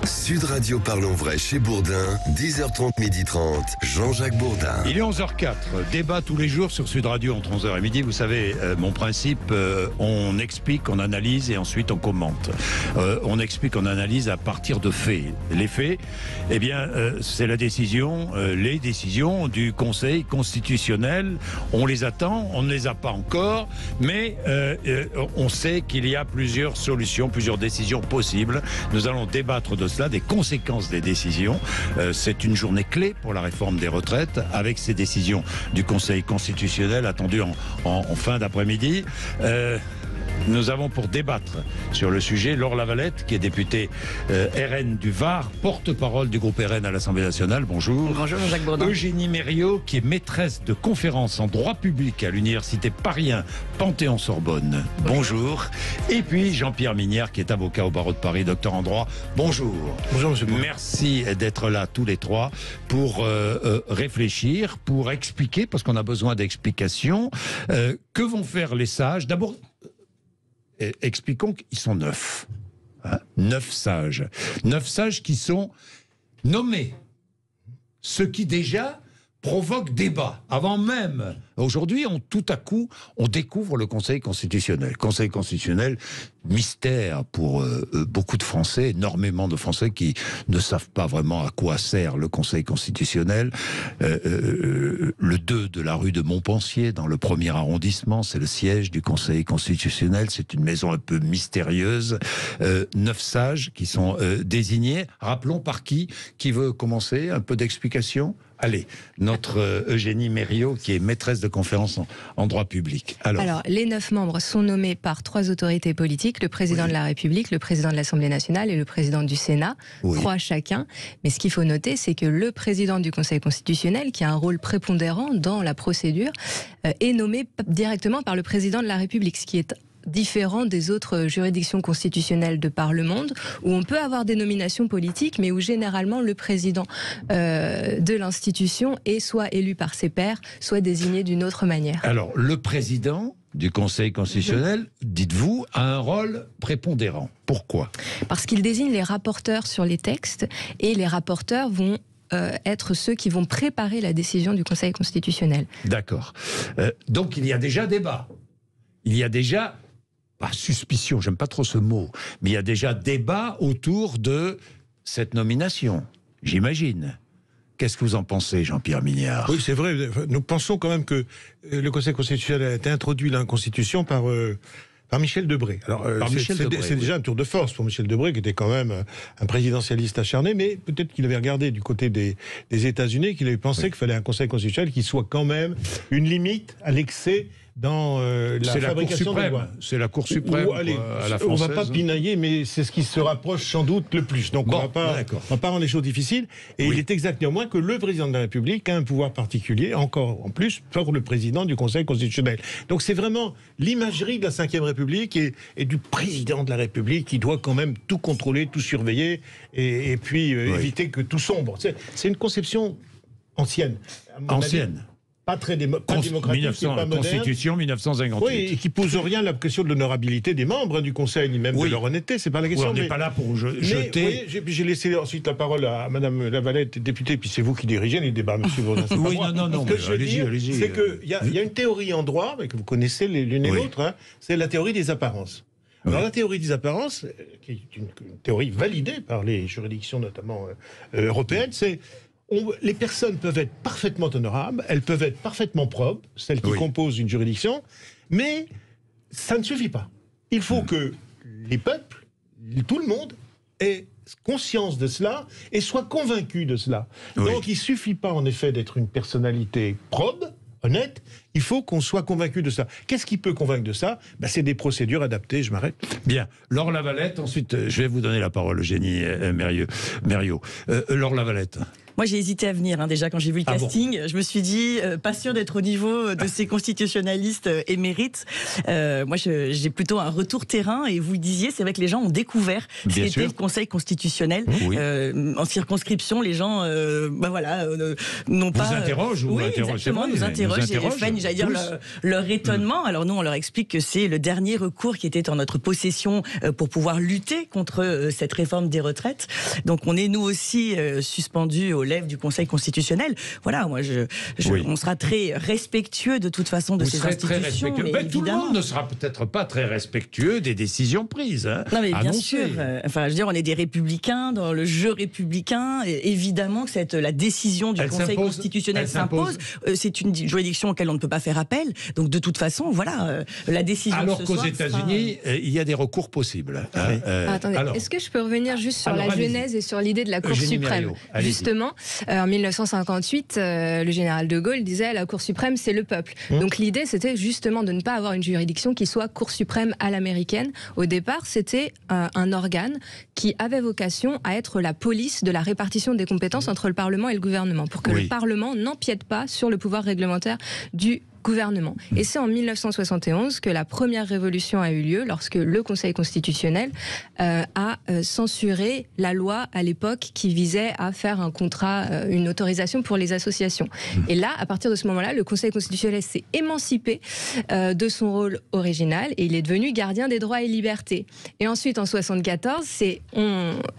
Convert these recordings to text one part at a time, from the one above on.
Sud Radio Parlons Vrai chez Bourdin, 10h30, 12h30, Jean-Jacques Bourdin. Il est 11h04, débat tous les jours sur Sud Radio entre 11h et midi. Vous savez, mon principe, on explique, on analyse et ensuite on commente. On explique, on analyse à partir de faits. Les faits, eh bien, c'est la décision, les décisions du Conseil constitutionnel. On les attend, on ne les a pas encore, mais on sait qu'il y a plusieurs solutions, plusieurs décisions possibles. Nous allons débattre de cela, des conséquences des décisions. C'est une journée clé pour la réforme des retraites, avec ces décisions du Conseil constitutionnel attendues en fin d'après-midi. Nous avons pour débattre sur le sujet Laure Lavalette, qui est députée RN du Var, porte-parole du groupe RN à l'Assemblée nationale. Bonjour. Bonjour Jacques Bourdin. Eugénie Mériot, qui est maîtresse de conférences en droit public à l'université Paris 1 Panthéon-Sorbonne. Bonjour. Et puis Jean-Pierre Mignard, qui est avocat au barreau de Paris, docteur en droit. Bonjour. Bonjour monsieur Bourdin. Merci d'être là tous les trois pour réfléchir, pour expliquer, parce qu'on a besoin d'explications. Que vont faire les sages? D'abord, expliquons qu'ils sont 9. 9 sages. 9 sages qui sont nommés. Ce qui déjà provoque débat. Avant même. Aujourd'hui, tout à coup, on découvre le Conseil constitutionnel. Conseil constitutionnel, mystère pour beaucoup de Français, énormément de Français qui ne savent pas vraiment à quoi sert le Conseil constitutionnel. Le 2 de la rue de Montpensier, dans le 1er arrondissement, c'est le siège du Conseil constitutionnel. C'est une maison un peu mystérieuse. 9 sages qui sont désignés. Rappelons par qui veut commencer? Un peu d'explication? Allez, notre Eugénie Mériot, qui est maîtresse de conférences en droit public. Alors, les 9 membres sont nommés par 3 autorités politiques, le président de la République, le président de l'Assemblée nationale et le président du Sénat, 3 chacun. Mais ce qu'il faut noter, c'est que le président du Conseil constitutionnel, qui a un rôle prépondérant dans la procédure, est nommé directement par le président de la République, ce qui est différent des autres juridictions constitutionnelles de par le monde, où on peut avoir des nominations politiques, mais où généralement le président de l'institution est soit élu par ses pairs, soit désigné d'une autre manière. Alors, le président du Conseil constitutionnel, dites-vous, a un rôle prépondérant. Pourquoi? Parce qu'il désigne les rapporteurs sur les textes, et les rapporteurs vont être ceux qui vont préparer la décision du Conseil constitutionnel. D'accord. Donc il y a déjà débat. Il y a déjà... pas suspicion, j'aime pas trop ce mot, mais il y a déjà débat autour de cette nomination, j'imagine. Qu'est-ce que vous en pensez, Jean-Pierre Mignard? Oui, c'est vrai. Nous pensons quand même que le Conseil constitutionnel a été introduit dans la Constitution par Michel Debré. Alors, c'est déjà un tour de force pour Michel Debré, qui était quand même un présidentialiste acharné, mais peut-être qu'il avait regardé du côté des États-Unis, qu'il avait pensé qu'il fallait un Conseil constitutionnel qui soit quand même une limite à l'excès dans la fabrication des lois. C'est la Cour suprême. À la française. On ne va pas pinailler, mais c'est ce qui se rapproche sans doute le plus. Donc on ne va pas rendre les choses difficiles. Et il est exact néanmoins que le président de la République a un pouvoir particulier, encore en plus, pour le président du Conseil constitutionnel. Donc c'est vraiment l'imagerie de la Ve République et du président de la République qui doit quand même tout contrôler, tout surveiller et puis éviter que tout sombre. C'est une conception ancienne. Ancienne. Pas très démocratique, pas moderne. Constitution 1958. Oui, et qui pose rien la question de l'honorabilité des membres du Conseil, ni même de leur honnêteté, c'est pas la question. On n'est pas là pour jeter... J'ai laissé ensuite la parole à Madame Lavalette, députée, puis c'est vous qui dirigez les débats, Monsieur Bourdin. Oui, non, allez-y. C'est qu'il y a une théorie en droit, que vous connaissez l'une et l'autre, c'est la théorie des apparences. Alors la théorie des apparences, qui est une théorie validée par les juridictions notamment européennes, c'est... les personnes peuvent être parfaitement honorables, elles peuvent être parfaitement probes, celles qui composent une juridiction, mais ça ne suffit pas. Il faut que les peuples, tout le monde, ait conscience de cela et soit convaincu de cela. Donc il ne suffit pas en effet d'être une personnalité probe, honnête, il faut qu'on soit convaincu de ça. Qu'est-ce qui peut convaincre de ça? C'est des procédures adaptées, je m'arrête. Bien. Laure Lavalette, ensuite je vais vous donner la parole, Eugénie Mériot. Laure Lavalette. Moi, j'ai hésité à venir, déjà, quand j'ai vu le casting. Je me suis dit, pas sûr d'être au niveau de ces constitutionnalistes émérites. Moi, j'ai plutôt un retour terrain, et vous le disiez, c'est vrai que les gens ont découvert ce qu'était le Conseil constitutionnel. En circonscription, les gens, n'ont pas... Vous interrogent ou exactement, nous interrogent et feignent, j'allais dire, leur étonnement. Alors nous, on leur explique que c'est le dernier recours qui était en notre possession pour pouvoir lutter contre cette réforme des retraites. Donc on est nous aussi suspendus aux lèvres du Conseil constitutionnel. Voilà, moi, on sera très respectueux de toute façon de ces institutions. Mais tout le monde ne sera peut-être pas très respectueux des décisions prises. Non, mais bien sûr. Je veux dire, on est des républicains dans le jeu républicain. Et évidemment que la décision du Conseil constitutionnel s'impose. C'est une juridiction auquel on ne peut pas faire appel. Donc de toute façon, voilà, la décision. Alors qu'aux États-Unis, il y a des recours possibles. Attendez, est-ce que je peux revenir juste sur la genèse et sur l'idée de la Cour suprême? Justement, en 1958, le général de Gaulle disait la Cour suprême, c'est le peuple. Donc l'idée, c'était justement de ne pas avoir une juridiction qui soit Cour suprême à l'américaine. Au départ, c'était un organe qui avait vocation à être la police de la répartition des compétences entre le Parlement et le gouvernement, pour que le Parlement n'empiète pas sur le pouvoir réglementaire du gouvernement. Et c'est en 1971 que la première révolution a eu lieu, lorsque le Conseil constitutionnel a censuré la loi à l'époque qui visait à faire un contrat, une autorisation pour les associations. Et là, à partir de ce moment-là, le Conseil constitutionnel s'est émancipé de son rôle original et il est devenu gardien des droits et libertés. Et ensuite, en 1974, c'est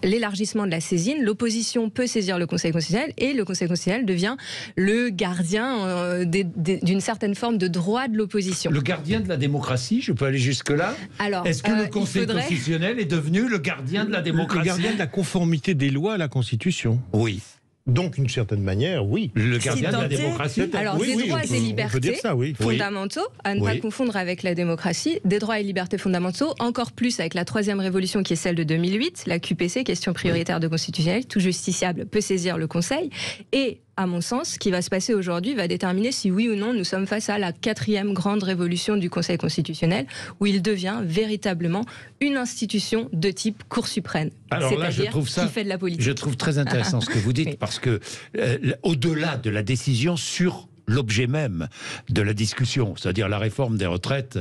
l'élargissement de la saisine. L'opposition peut saisir le Conseil constitutionnel et le Conseil constitutionnel devient le gardien d'une certaine forme de droit de l'opposition. Le gardien de la démocratie, je peux aller jusque-là. Alors, est-ce que le Conseil constitutionnel est devenu le gardien de la démocratie? Le gardien de la conformité des lois à la Constitution. Oui. Donc, d'une certaine manière, oui. Le gardien de la démocratie. Alors, des droits et libertés fondamentaux, à ne pas confondre avec la démocratie, des droits et libertés fondamentaux, encore plus avec la troisième révolution qui est celle de 2008, la QPC, question prioritaire de constitutionnel, tout justiciable peut saisir le Conseil, et à mon sens, ce qui va se passer aujourd'hui va déterminer si oui ou non nous sommes face à la quatrième grande révolution du Conseil constitutionnel, où il devient véritablement une institution de type Cour suprême. Alors là, je trouve ça, qui fait de la politique. Je trouve très intéressant ce que vous dites, parce que au-delà de la décision sur l'objet même de la discussion, c'est-à-dire la réforme des retraites,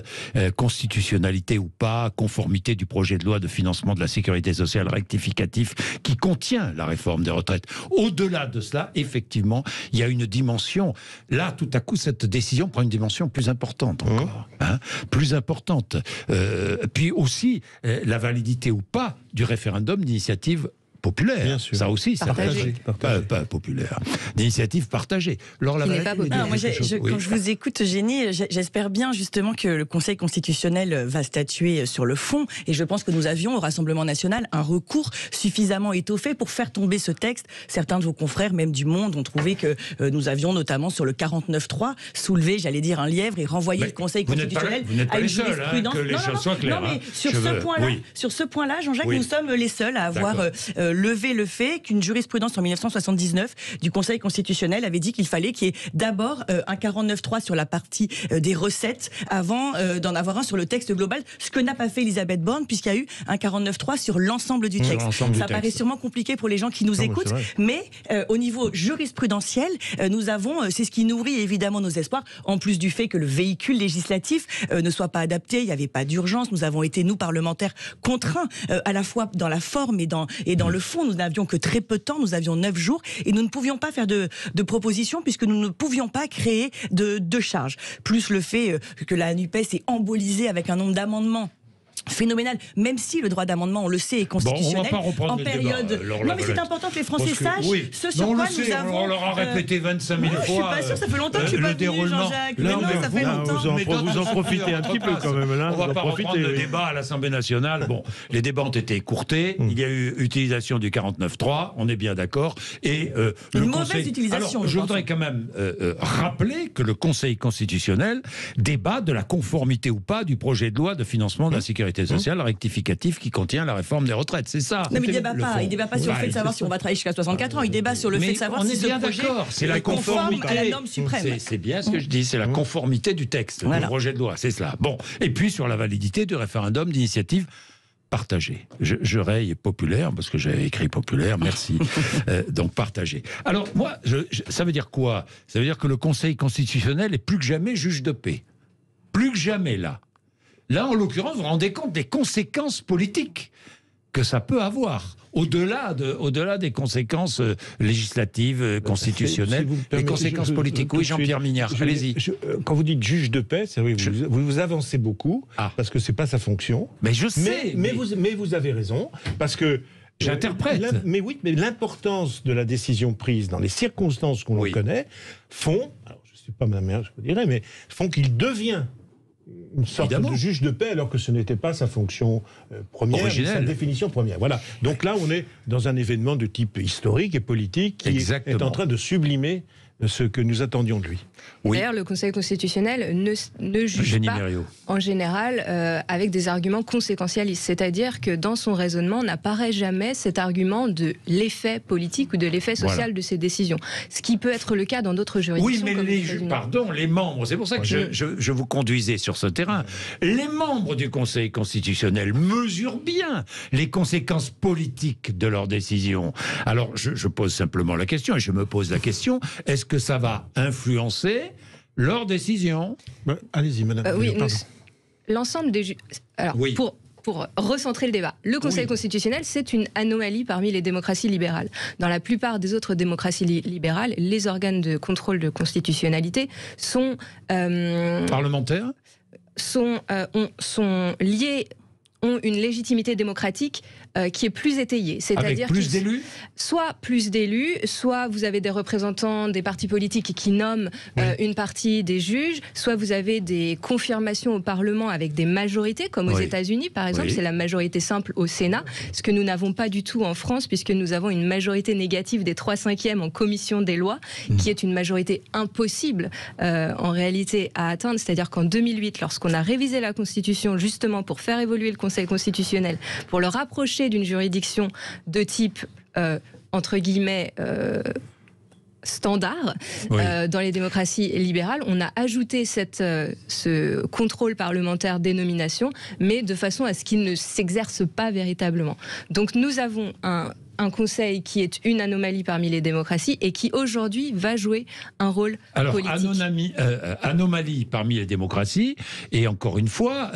constitutionnalité ou pas, conformité du projet de loi de financement de la sécurité sociale rectificatif qui contient la réforme des retraites. Au-delà de cela, effectivement, il y a une dimension. Là, tout à coup, cette décision prend une dimension plus importante encore. Plus importante. Puis aussi, la validité ou pas du référendum d'initiative populaire. Bien sûr. Ça aussi, c'est pas populaire. D'initiative partagée. Laure Lavalette, quand je vous écoute, Génie, j'espère bien justement que le Conseil constitutionnel va statuer sur le fond. Et je pense que nous avions au Rassemblement national un recours suffisamment étoffé pour faire tomber ce texte. Certains de vos confrères, même du Monde, ont trouvé que nous avions notamment sur le 49.3 soulevé, j'allais dire, un lièvre et renvoyé le Conseil constitutionnel à une jurisprudence. Que les choses soient claires. Non, mais sur ce point-là, Jean-Jacques, nous sommes les seuls à avoir levé le fait qu'une jurisprudence en 1979 du Conseil constitutionnel avait dit qu'il fallait qu'il y ait d'abord un 49.3 sur la partie des recettes avant d'en avoir un sur le texte global, ce que n'a pas fait Elisabeth Borne puisqu'il y a eu un 49.3 sur l'ensemble du texte. Ça paraît sûrement compliqué pour les gens qui nous écoutent, mais au niveau jurisprudentiel, nous avons, c'est ce qui nourrit évidemment nos espoirs, en plus du fait que le véhicule législatif ne soit pas adapté, il n'y avait pas d'urgence, nous avons été, nous parlementaires, contraints à la fois dans la forme et dans le fond. Nous n'avions que très peu de temps, nous avions 9 jours et nous ne pouvions pas faire de propositions puisque nous ne pouvions pas créer de charges. Plus le fait que la NUPES est embolisée avec un nombre d'amendements phénoménal, même si le droit d'amendement, on le sait, est constitutionnel. Bon, on va pas en période. Non, mais c'est important que les Français sachent ce sur quoi nous avons. On leur a répété 25 000 fois. Je suis pas sûr, ça fait longtemps que je suis pas venu, Jean-Jacques. Non, ça fait longtemps. Vous en profitez un petit peu quand même. On va pas reprendre le débat à l'Assemblée nationale. Bon, les débats ont été écourtés. Il y a eu utilisation du 49.3, on est bien d'accord. Et une mauvaise utilisation. Je voudrais quand même rappeler que le Conseil constitutionnel débat de la conformité ou pas du projet de loi de financement de la sécurité sociale rectificatif qui contient la réforme des retraites, c'est ça. Non, mais il débat pas sur le fait de savoir si on va travailler jusqu'à 64 ans, il débat sur le fait de savoir si ce projet est conforme à la norme suprême. C'est bien ce que je dis, c'est la conformité du texte, du projet de loi, c'est cela. Bon, et puis sur la validité du référendum d'initiative Partager. Je raye populaire, parce que j'avais écrit populaire, merci. Donc partager. Alors moi, ça veut dire quoi? Ça veut dire que le Conseil constitutionnel est plus que jamais juge de paix. Plus que jamais, là. Là, en l'occurrence, vous vous rendez compte des conséquences politiques que ça peut avoir. Au-delà des conséquences législatives, constitutionnelles, les conséquences politiques. Oui, Jean-Pierre Mignard, allez-y. Quand vous dites juge de paix, c'est vrai, vous avancez beaucoup, parce que c'est pas sa fonction. Mais je sais. Mais vous avez raison, parce que... J'interprète. Mais oui, mais l'importance de la décision prise dans les circonstances qu'on connaît font, alors je ne suis pas ma mère, je vous dirais, mais font qu'il devient une sorte de juge de paix, alors que ce n'était pas sa fonction première, sa définition première. Voilà. Donc là, on est dans un événement de type historique et politique qui est en train de sublimer ce que nous attendions de lui. D'ailleurs, le Conseil constitutionnel ne juge pas, en général, avec des arguments conséquentialistes. C'est-à-dire que dans son raisonnement, n'apparaît jamais cet argument de l'effet politique ou de l'effet social de ces décisions. Ce qui peut être le cas dans d'autres juridictions. Oui, mais les membres, c'est pour ça que je vous conduisais sur ce terrain. Les membres du Conseil constitutionnel mesurent bien les conséquences politiques de leurs décisions. Alors, je pose simplement la question, et je me pose la question, est-ce que ça va influencer leur décision? Allez-y, madame. L'ensemble des... Alors, pour recentrer le débat, le Conseil constitutionnel, c'est une anomalie parmi les démocraties libérales. Dans la plupart des autres démocraties libérales, les organes de contrôle de constitutionnalité sont... parlementaires sont liés, ont une légitimité démocratique qui est plus étayée. C'est-à-dire avec plus d'élus ? Soit plus d'élus, soit vous avez des représentants des partis politiques qui nomment une partie des juges, soit vous avez des confirmations au Parlement avec des majorités, comme aux États-Unis, par exemple, c'est la majorité simple au Sénat, ce que nous n'avons pas du tout en France, puisque nous avons une majorité négative des 3/5 en commission des lois, qui est une majorité impossible en réalité à atteindre. C'est-à-dire qu'en 2008, lorsqu'on a révisé la Constitution justement pour faire évoluer le Conseil constitutionnel, pour le rapprocher d'une juridiction de type, entre guillemets, standard dans les démocraties libérales, on a ajouté ce contrôle parlementaire des nominations, mais de façon à ce qu'il ne s'exerce pas véritablement. Donc nous avons un Conseil qui est une anomalie parmi les démocraties et qui aujourd'hui va jouer un rôle politique. Anomalie parmi les démocraties, et encore une fois,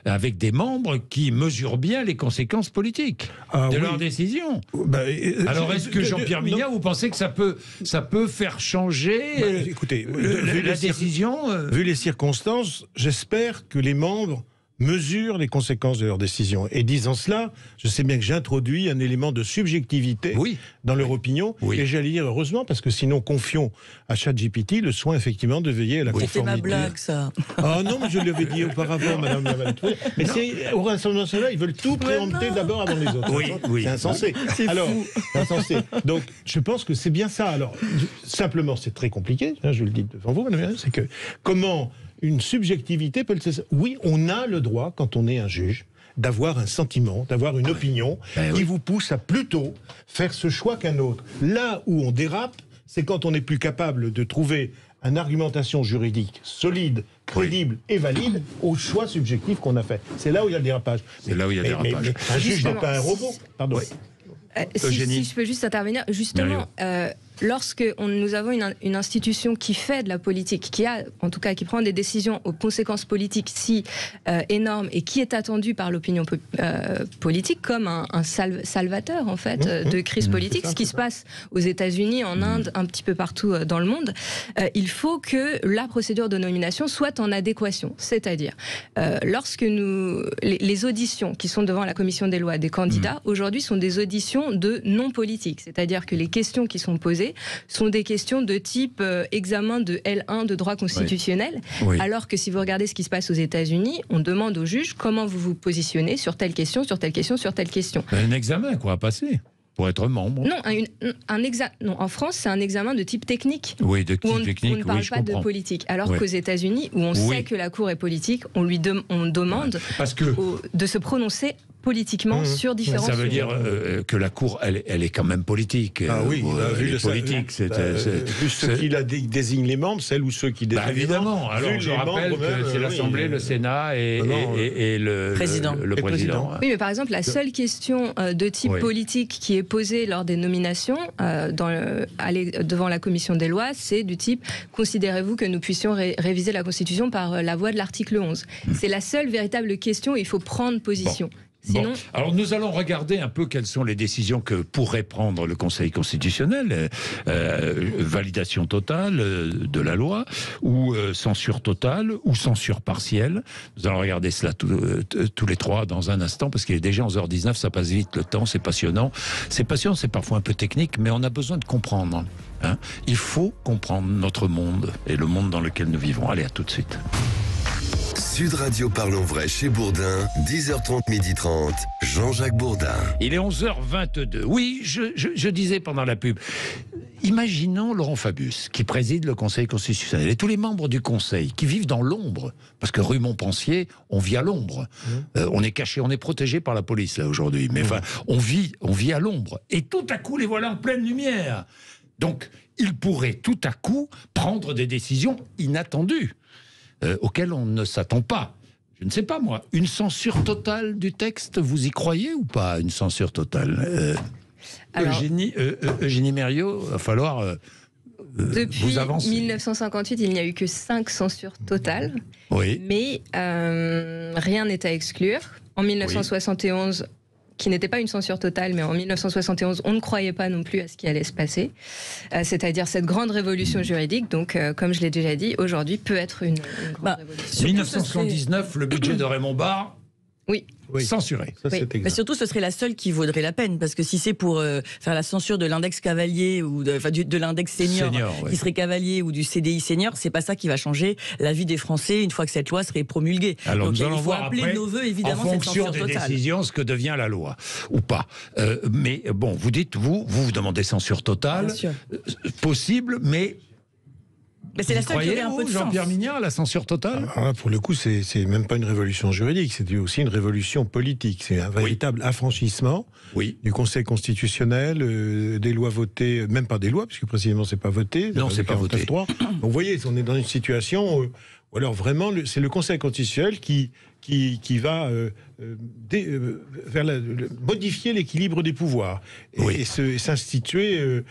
avec des membres qui mesurent bien les conséquences politiques de leurs décisions. Alors est-ce que Jean-Pierre Mignard, vous pensez que ça peut faire changer écoutez, la décision Vu les circonstances, j'espère que les membres mesurent les conséquences de leurs décisions. Et disant cela, je sais bien que j'introduis un élément de subjectivité dans leur opinion, et j'allais dire heureusement, parce que sinon confions à ChatGPT le soin effectivement de veiller à la conformité. C'est ma blague, ça. Ah non, mais je l'avais dit auparavant, madame Lavaltrie. Mais au Rassemblement national, ils veulent tout préempter d'abord avant les autres. C'est insensé. C'est insensé. Donc, je pense que c'est bien ça. Alors, simplement, c'est très compliqué, je le dis devant vous, madame, c'est que comment une subjectivité peut... Oui, on a le droit, quand on est un juge, d'avoir un sentiment, d'avoir une opinion qui vous pousse à plutôt faire ce choix qu'un autre. Là où on dérape, c'est quand on n'est plus capable de trouver une argumentation juridique solide, crédible et valide au choix subjectif qu'on a fait. C'est là où il y a le dérapage. C'est là où il y a le dérapage. Un juge n'est pas un robot. Pardon. Si je peux juste intervenir, justement, lorsque nous avons une institution qui fait de la politique, qui prend des décisions aux conséquences politiques si énormes et qui est attendue par l'opinion politique comme un salvateur en fait de crise politique, ce qui se passe aux États-Unis, en Inde, un petit peu partout dans le monde, il faut que la procédure de nomination soit en adéquation. C'est-à-dire, lorsque les auditions qui sont devant la commission des lois des candidats, aujourd'hui sont des auditions de non-politique. C'est-à-dire que les questions qui sont posées sont des questions de type examen de L1 de droit constitutionnel, alors que si vous regardez ce qui se passe aux États-Unis, on demande au juge comment vous vous positionnez sur telle question, sur telle question, sur telle question. Un examen, à passer pour être membre. Non, en France, c'est un examen de type technique. Oui, de type technique. On ne parle pas de politique. Alors qu'aux États-Unis, où on sait que la Cour est politique, on demande de se prononcer politiquement sur différents sujets. Ça veut sujets. dire que la Cour, elle est quand même politique. Ah oui, elle est politique. Vu ceux qui désignent les membres, celles ou ceux qui désignent évidemment. les membres. Alors, je rappelle que c'est l'Assemblée, le Sénat et le président. Oui, mais par exemple, la seule question de type politique qui est posée lors des nominations devant la commission des lois, c'est du type « Considérez-vous que nous puissions réviser la Constitution par la voie de l'article 11 ?» C'est la seule véritable question où il faut prendre position. Sinon... Alors nous allons regarder un peu quelles sont les décisions que pourrait prendre le Conseil constitutionnel. Validation totale de la loi, ou censure totale, ou censure partielle. Nous allons regarder cela tous les trois dans un instant, parce qu'il est déjà 11h19, ça passe vite le temps, c'est passionnant. C'est passionnant, c'est parfois un peu technique, mais on a besoin de comprendre. Il faut comprendre notre monde et le monde dans lequel nous vivons. Allez, à tout de suite. Sud Radio Parlons Vrai chez Bourdin, 10h30, 12h30, Jean-Jacques Bourdin. Il est 11h22. Oui, je disais pendant la pub, imaginons Laurent Fabius, qui préside le Conseil constitutionnel, et tous les membres du Conseil qui vivent dans l'ombre, parce que rue Montpensier, on vit à l'ombre. On est caché, on est protégé par la police, là, aujourd'hui. Mais enfin, on vit à l'ombre. Et tout à coup, les voilà en pleine lumière. Donc, ils pourraient tout à coup prendre des décisions inattendues. Auquel on ne s'attend pas. Je ne sais pas, moi. Une censure totale du texte, vous y croyez ou pas, une censure totale Eugénie Mériot, il va falloir depuis vous avancer. 1958, il n'y a eu que 5 censures totales. Oui. Mais rien n'est à exclure. En 1971... qui n'était pas une censure totale, mais en 1971, on ne croyait pas non plus à ce qui allait se passer. C'est-à-dire cette grande révolution juridique, donc comme je l'ai déjà dit, aujourd'hui peut être une grande révolution. 1979, le budget de Raymond Barre, censuré. Ça, mais surtout, ce serait la seule qui vaudrait la peine, parce que si c'est pour faire la censure de l'index cavalier ou de l'index senior qui serait cavalier ou du CDI senior, c'est pas ça qui va changer la vie des Français une fois que cette loi serait promulguée. Alors, donc nous allons il faut voir appeler après, nos voeux évidemment en cette fonction censure des totale. décisions, ce que devient la loi ou pas. Mais bon, vous dites, vous demandez censure totale, possible, mais c'est la seule qui aurait un peu de sens. Jean-Pierre Mignard, la censure totale. Alors là, pour le coup, c'est même pas une révolution juridique, c'est aussi une révolution politique. C'est un véritable affranchissement du Conseil constitutionnel, des lois votées, même pas des lois, puisque précisément c'est pas voté. Non, c'est pas voté. Donc vous voyez, on est dans une situation où alors vraiment, c'est le Conseil constitutionnel qui va modifier l'équilibre des pouvoirs et s'instituer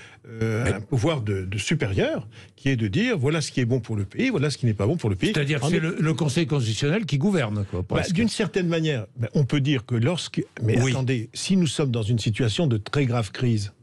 un pouvoir de supérieur qui est de dire voilà ce qui est bon pour le pays, voilà ce qui n'est pas bon pour le pays. C'est-à-dire que c'est le Conseil constitutionnel qui gouverne, quoi. D'une certaine manière, on peut dire que attendez, si nous sommes dans une situation de très grave crise,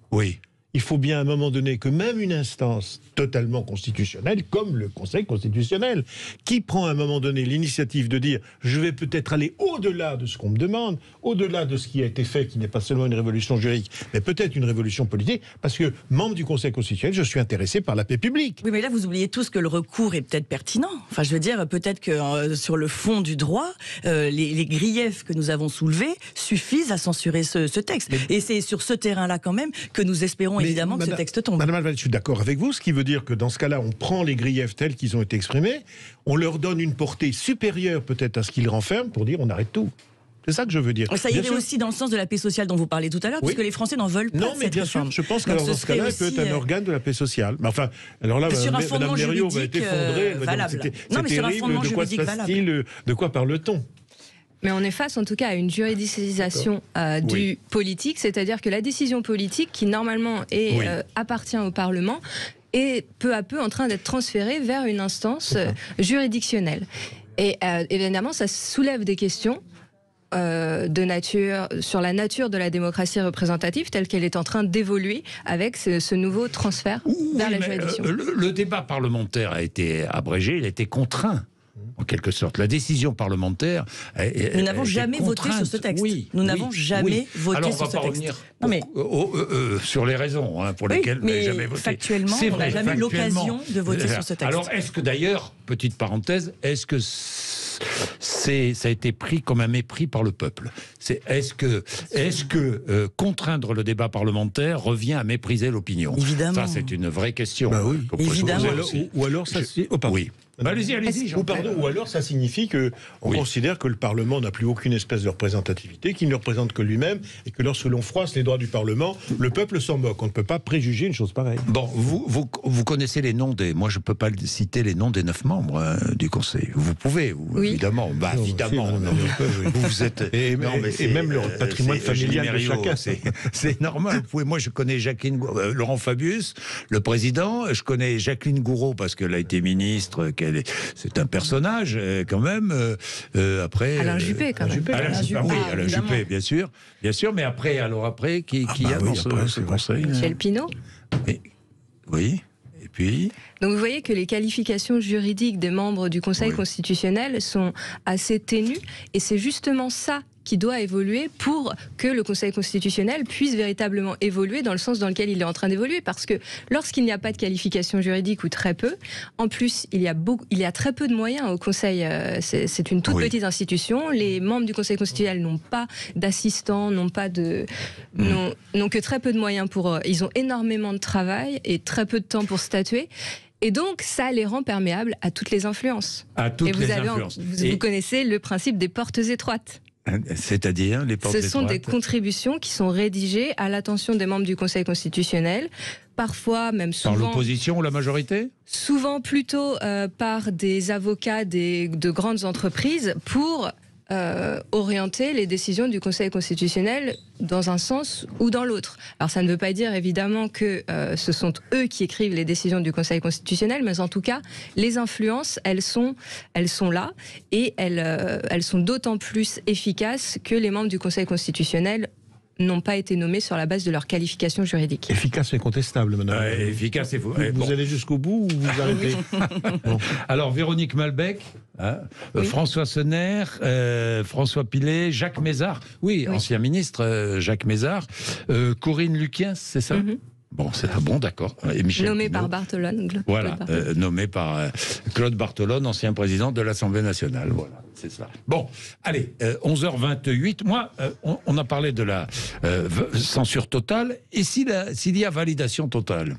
il faut bien à un moment donné que même une instance totalement constitutionnelle, comme le Conseil constitutionnel, qui prend à un moment donné l'initiative de dire « je vais peut-être aller au-delà de ce qu'on me demande, au-delà de ce qui a été fait, qui n'est pas seulement une révolution juridique, mais peut-être une révolution politique, parce que membre du Conseil constitutionnel, je suis intéressé par la paix publique. » Oui, mais là, vous oubliez tous que le recours est peut-être pertinent. Enfin, je veux dire, peut-être que sur le fond du droit, les griefs que nous avons soulevés suffisent à censurer ce texte. Et c'est sur ce terrain-là, quand même, que nous espérons évidemment que ce texte tombe. Madame Alval, je suis d'accord avec vous, ce qui veut dire que dans ce cas-là, on prend les griefs tels qu'ils ont été exprimés, on leur donne une portée supérieure peut-être à ce qu'ils renferment pour dire on arrête tout. C'est ça que je veux dire. Ça irait aussi dans le sens de la paix sociale dont vous parlez tout à l'heure, puisque les Français n'en veulent pas. Non, mais bien sûr, je pense que dans ce cas-là, elle peut être un organe de la paix sociale. Mais enfin, alors là, Madame Mériot va être effondrée. C'est terrible, de quoi se passe-t-il, de quoi parle-t-on ? Mais on est face en tout cas à une juridicisation du politique, c'est-à-dire que la décision politique, qui normalement appartient au Parlement, est peu à peu en train d'être transférée vers une instance juridictionnelle. Et évidemment, ça soulève des questions sur la nature de la démocratie représentative telle qu'elle est en train d'évoluer avec ce nouveau transfert vers la juridiction. Le débat parlementaire a été abrégé, il a été contraint. En quelque sorte, la décision parlementaire. Nous n'avons jamais voté sur ce texte. Nous n'avons jamais voté sur ce texte. Alors, on va pas revenir sur les raisons pour lesquelles on n'a jamais voté. Factuellement, on n'a jamais eu l'occasion de voter sur ce texte. Alors, est-ce que d'ailleurs, petite parenthèse, est-ce que ça a été pris comme un mépris par le peuple? Est-ce que contraindre le débat parlementaire revient à mépriser l'opinion? Évidemment. Ça, c'est une vraie question. Évidemment. Ou alors ça, c'est... Oui. Allez-y. Ou alors ça signifie qu'on considère que le Parlement n'a plus aucune espèce de représentativité, qu'il ne représente que lui-même, et que lorsque l'on froisse les droits du Parlement, le peuple s'en moque. On ne peut pas préjuger une chose pareille. Bon, vous connaissez les noms des... Moi, je ne peux pas citer les noms des 9 membres du Conseil. Vous pouvez, évidemment. Évidemment. Vous êtes... Et même le patrimoine familial de chacun. C'est normal. Moi, je connais Laurent Fabius, le président. Je connais Jacqueline Gouraud, parce qu'elle a été ministre... C'est un personnage, quand même. Après, Alain Juppé, quand même. Alain Juppé, bien sûr. Mais après, qui y a dans ce conseil Michel Pinault. Oui. Et puis... Donc vous voyez que les qualifications juridiques des membres du Conseil constitutionnel sont assez ténues. Et c'est justement ça qui doit évoluer pour que le Conseil constitutionnel puisse véritablement évoluer dans le sens dans lequel il est en train d'évoluer. Parce que lorsqu'il n'y a pas de qualification juridique ou très peu, en plus il y a très peu de moyens au Conseil. C'est une toute petite institution. Les membres du Conseil constitutionnel n'ont pas d'assistants, n'ont que très peu de moyens pour. Ils ont énormément de travail et très peu de temps pour statuer. Et donc, ça les rend perméables à toutes les influences. Vous connaissez le principe des portes étroites. C'est-à-dire les portes étroites. Ce sont des contributions qui sont rédigées à l'attention des membres du Conseil constitutionnel, parfois même souvent... Par l'opposition ou la majorité ? Souvent plutôt par des avocats de grandes entreprises pour... orienter les décisions du Conseil constitutionnel dans un sens ou dans l'autre. Alors ça ne veut pas dire évidemment que ce sont eux qui écrivent les décisions du Conseil constitutionnel, mais en tout cas, les influences, elles sont là et elles sont d'autant plus efficaces que les membres du Conseil constitutionnel n'ont pas été nommés sur la base de leur qualification juridique. Efficace et contestable, madame. Efficace et vous allez jusqu'au bout ou vous arrêtez? Alors, Véronique Malbec, François Senner, François Pilet, Jacques Mézard, ancien ministre, Jacques Mézard, Corinne Lucien, c'est ça? Bon, d'accord. Et Michel nommé Pinault, par Bartolone. Nommé par Claude Bartolone, ancien président de l'Assemblée nationale. Voilà, c'est ça. Bon, allez, 11h28. Moi, on a parlé de la censure totale. Et s'il y a validation totale?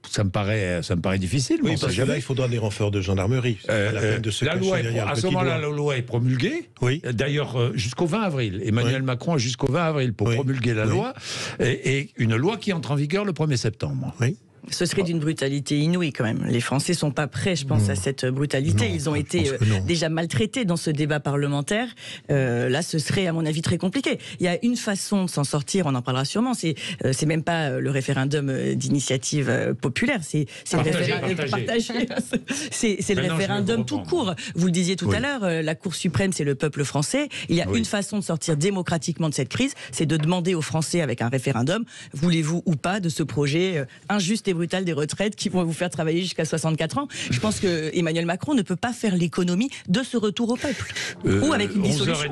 Ça me paraît difficile. Oui, parce que là, il faudra des renforts de gendarmerie. À ce moment-là, la loi est promulguée. Oui. D'ailleurs, jusqu'au 20 avril. Emmanuel Macron a jusqu'au 20 avril pour promulguer la loi. Et une loi qui entre en vigueur le 1er septembre. Oui. Ce serait d'une brutalité inouïe quand même. Les Français sont pas prêts, je pense, à cette brutalité. Ils ont été déjà maltraités dans ce débat parlementaire. Là, ce serait, à mon avis, très compliqué. Il y a une façon de s'en sortir, on en parlera sûrement. C'est même pas le référendum d'initiative populaire. C'est le référendum tout court. Vous le disiez tout à l'heure, la Cour suprême, c'est le peuple français. Il y a une façon de sortir démocratiquement de cette crise, c'est de demander aux Français, avec un référendum, voulez-vous ou pas de ce projet injuste et brutal des retraites qui vont vous faire travailler jusqu'à 64 ans. Je pense que Emmanuel Macron ne peut pas faire l'économie de ce retour au peuple. Ou avec une dissolution.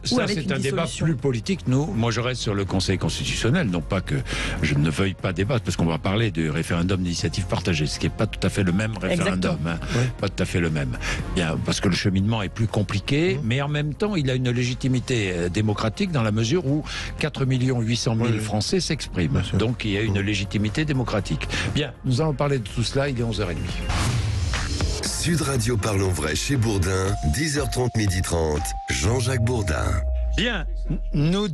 Ça, c'est un débat plus politique. Moi, je reste sur le Conseil constitutionnel. Non pas que je ne veuille pas débattre, parce qu'on va parler du référendum d'initiative partagée, ce qui n'est pas tout à fait le même référendum. Pas tout à fait le même. Bien, parce que le cheminement est plus compliqué, mais en même temps, il a une légitimité démocratique dans la mesure où 4 800 000 Français s'expriment. Donc, il y a une légitimité démocratique. Bien, nous allons parler de tout cela, il est 11h30. Sud Radio Parlons Vrai chez Bourdin, 10h30, 12h30, Jean-Jacques Bourdin. Bien, le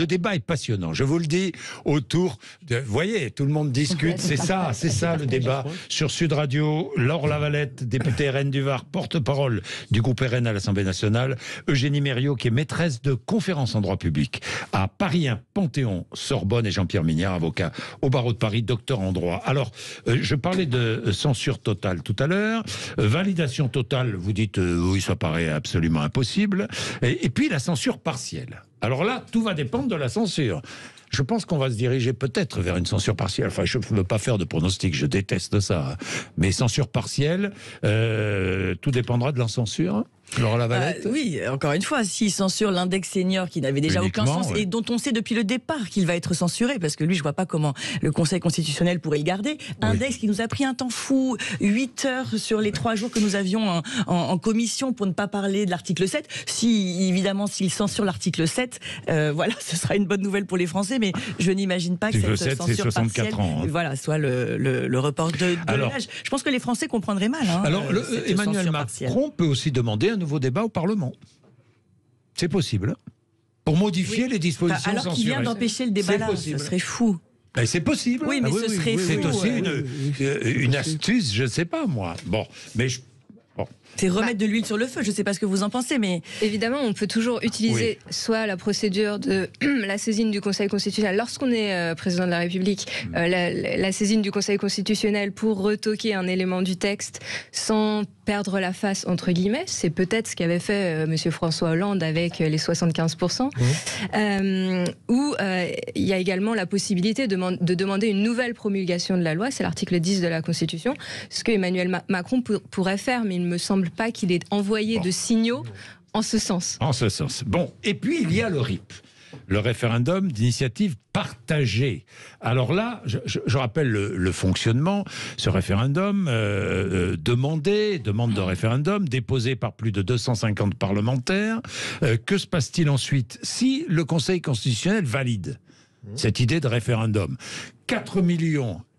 débat est passionnant, je vous le dis, autour de... Vous voyez, tout le monde discute, c'est ça le débat sur Sud Radio. Laure Lavalette, députée RN du Var, porte-parole du groupe RN à l'Assemblée nationale, Eugénie Mériot, qui est maîtresse de conférences en droit public à Paris 1, Panthéon, Sorbonne, et Jean-Pierre Mignard, avocat au barreau de Paris, docteur en droit. Alors, je parlais de censure totale tout à l'heure, validation totale, vous dites oui, ça paraît absolument impossible. Et puis la censure partielle. Alors là, tout va dépendre de la censure. Je pense qu'on va se diriger peut-être vers une censure partielle. Enfin, je ne veux pas faire de pronostic, je déteste ça. Mais censure partielle, tout dépendra de la censure. Laurent Lavalette. Oui, encore une fois, s'il censure l'index senior qui n'avait déjà aucun sens et dont on sait depuis le départ qu'il va être censuré, parce que lui, je vois pas comment le Conseil constitutionnel pourrait le garder. Index qui nous a pris un temps fou, 8 heures sur les 3 jours que nous avions en commission pour ne pas parler de l'article 7. Évidemment, s'il censure l'article 7, voilà, ce sera une bonne nouvelle pour les Français, mais je n'imagine pas que cette censure partielle voilà, soit le report de l'âge. Je pense que les Français comprendraient mal. Alors, Emmanuel Macron peut aussi demander un nouveau débat au Parlement. C'est possible. Pour modifier les dispositions censurées. Alors qu'il vient d'empêcher le débat là, ce serait fou. Ben c'est possible. Oui, mais ce serait fou. C'est aussi une astuce, je ne sais pas moi. Bon, mais c'est remettre de l'huile sur le feu, je ne sais pas ce que vous en pensez, mais... Évidemment, on peut toujours utiliser soit la procédure de la saisine du Conseil constitutionnel, lorsqu'on est président de la République, la saisine du Conseil constitutionnel pour retoquer un élément du texte sans perdre la face, entre guillemets. C'est peut-être ce qu'avait fait M. François Hollande avec les 75%. Où il y a également la possibilité de demander une nouvelle promulgation de la loi, c'est l'article 10 de la Constitution, ce que Emmanuel Macron pourrait faire, mais il ne me semble pas qu'il ait envoyé de signaux en ce sens. En ce sens. Bon, et puis il y a le RIP, le référendum d'initiative partagée. Alors là, je rappelle le fonctionnement. Ce référendum demande de référendum déposé par plus de 250 parlementaires. Que se passe-t-il ensuite si le Conseil constitutionnel valide cette idée de référendum? 4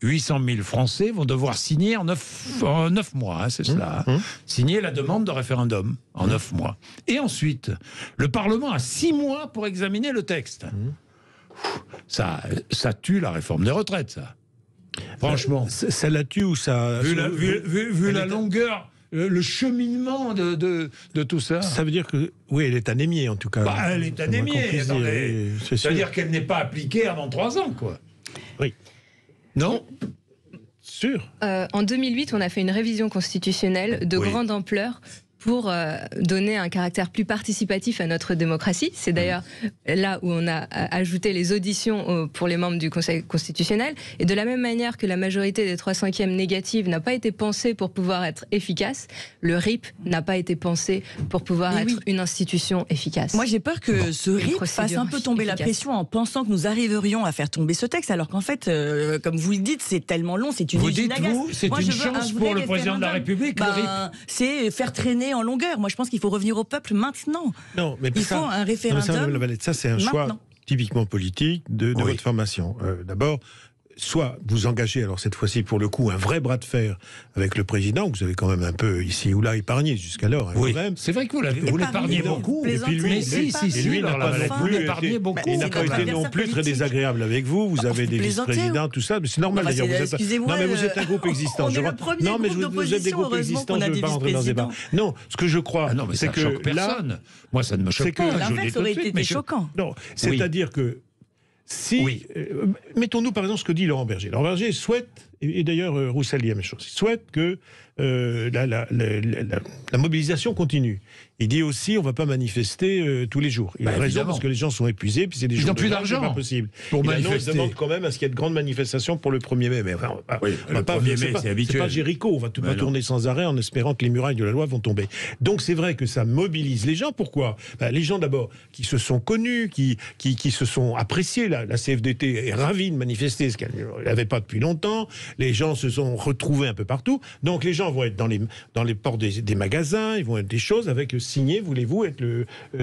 800 000 Français vont devoir signer en 9 mois, c'est cela. Signer la demande de référendum en 9 mois. Et ensuite, le Parlement a 6 mois pour examiner le texte. Ça tue la réforme des retraites, ça. Franchement. Ça la tue ou ça... Vu la longueur... Le cheminement de tout ça. Ça veut dire que, oui, elle est anémiée en tout cas. Elle est anémiée. C'est-à-dire qu'elle n'est pas appliquée avant 3 ans, quoi. Oui. Non ? Sûr. En 2008, on a fait une révision constitutionnelle de grande ampleur pour donner un caractère plus participatif à notre démocratie. C'est d'ailleurs là où on a ajouté les auditions pour les membres du Conseil constitutionnel. Et de la même manière que la majorité des 3/5 négatives n'a pas été pensée pour pouvoir être efficace, le RIP n'a pas été pensé pour pouvoir être une institution efficace. Moi, j'ai peur que ce RIP fasse un peu tomber la pression en pensant que nous arriverions à faire tomber ce texte, alors qu'en fait, comme vous le dites, c'est tellement long, c'est une usine à gaz. Vous dites-vous, c'est une chance pour le président de la République, le RIP. C'est faire traîner en longueur. Moi, je pense qu'il faut revenir au peuple maintenant. Non, mais il faut un référendum. Ça, c'est un choix typiquement politique de votre formation. D'abord, soit vous engagez, alors cette fois-ci pour le coup, un vrai bras de fer avec le président, que vous avez quand même un peu ici ou là épargné jusqu'alors. Oui, c'est vrai que vous l'épargnez beaucoup. Et puis lui, il n'a pas été non plus très désagréable avec vous. Vous avez des vice-présidents, tout ça. Mais c'est normal d'ailleurs. Non, mais vous êtes un groupe existant. Non, mais vous êtes des groupes existants. Je ne veux pas rentrer dans ce débat. Non, ce que ce que je crois, c'est que là, moi, ça ne me choque pas. L'inverse aurait été choquant. Non, c'est-à-dire que si, mettons-nous par exemple ce que dit Laurent Berger. Laurent Berger souhaite, et d'ailleurs Roussel dit la même chose, il souhaite que la mobilisation continue. Il dit aussi on ne va pas manifester tous les jours. Il a raison parce que les gens sont épuisés, puis c'est des jours de plus d'argent, c'est pas possible. Pour manifester. Il demande quand même à ce qu'il y ait de grandes manifestations pour le 1er mai. Mais enfin, le 1er mai, c'est habituel. C'est pas Jéricho, on va pas tourner sans arrêt en espérant que les murailles de la loi vont tomber. Donc c'est vrai que ça mobilise les gens. Pourquoi ? Les gens d'abord qui se sont connus, qui se sont appréciés. La CFDT est ravie de manifester, ce qu'elle n'avait pas depuis longtemps. Les gens se sont retrouvés un peu partout. Donc les gens vont être dans les portes des magasins, ils vont être des choses avec signé, voulez-vous être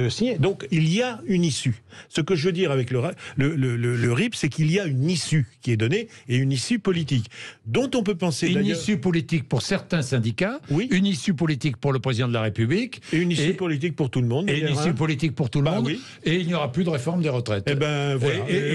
signé. Donc il y a une issue. Ce que je veux dire avec le RIP, c'est qu'il y a une issue qui est donnée, et une issue politique, dont on peut penser une issue politique pour certains syndicats, une issue politique pour le président de la République, et une issue politique pour tout le monde. Et une issue politique pour tout le monde, et il n'y aura plus de réforme des retraites. Et